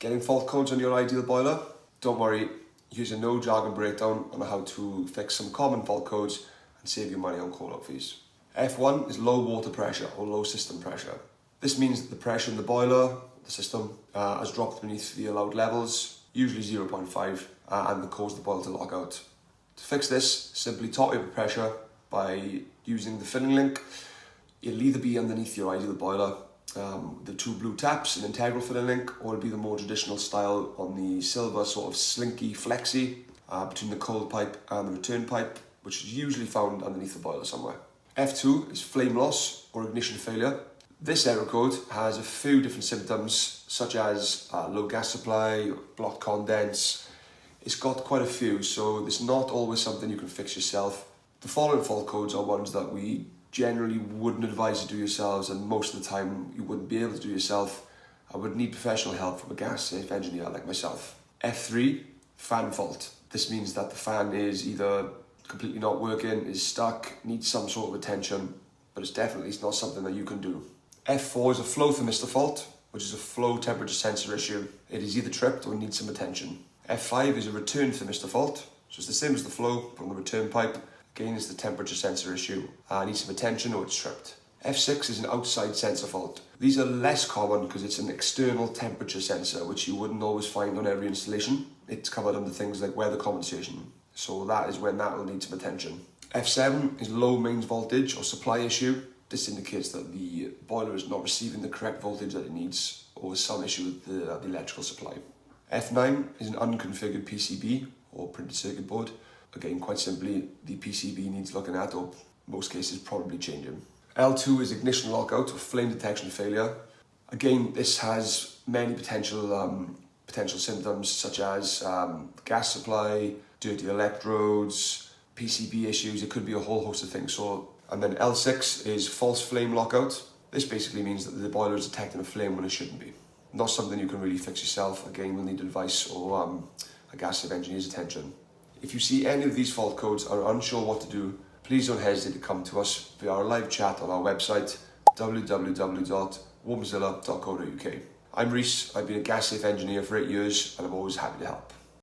Getting fault codes on your ideal boiler? Don't worry, here's a no jargon breakdown on how to fix some common fault codes and save you money on call-out fees. F1 is low water pressure or low system pressure. This means that the pressure in the boiler, the system, has dropped beneath the allowed levels, usually 0.5, and that cause the boiler to lock out. To fix this, simply top up the pressure by using the filling link. It'll either be underneath your ideal boiler, the two blue taps, an integral filling link, or it'll be the more traditional style on the silver sort of slinky flexi between the cold pipe and the return pipe, which is usually found underneath the boiler somewhere. F2 is flame loss or ignition failure. This error code has a few different symptoms, such as low gas supply, blocked condense. It's got quite a few, so it's not always something you can fix yourself. The following fault codes are ones that we generally wouldn't advise you do yourselves, and most of the time you wouldn't be able to do yourself. I would need professional help from a gas safe engineer like myself. F3, fan fault. This means that the fan is either completely not working, is stuck, needs some sort of attention, but it's definitely not something that you can do. F4 is a flow thermistor fault, which is a flow temperature sensor issue. It is either tripped or needs some attention. F5 is a return thermistor fault, so it's the same as the flow from the return pipe. Again, it's the temperature sensor issue. Needs some attention or it's tripped. F6 is an outside sensor fault. These are less common because it's an external temperature sensor, which you wouldn't always find on every installation. It's covered under things like weather compensation, so that is when that will need some attention. F7 is low mains voltage or supply issue. This indicates that the boiler is not receiving the correct voltage that it needs, or some issue with the electrical supply. F9 is an unconfigured PCB or printed circuit board. Again, quite simply, the PCB needs looking at, or most cases probably changing. L2 is ignition lockout or flame detection failure. Again, this has many potential symptoms, such as gas supply, dirty electrodes, PCB issues. It could be a whole host of things. And then L6 is false flame lockout. This basically means that the boiler is detecting a flame when it shouldn't be. Not something you can really fix yourself. Again, we'll need advice or a gas safe engineer's attention. If you see any of these fault codes and are unsure what to do, please don't hesitate to come to us via our live chat on our website, www.WarmZilla.co.uk. I'm Reese, I've been a gas safe engineer for 8 years and I'm always happy to help.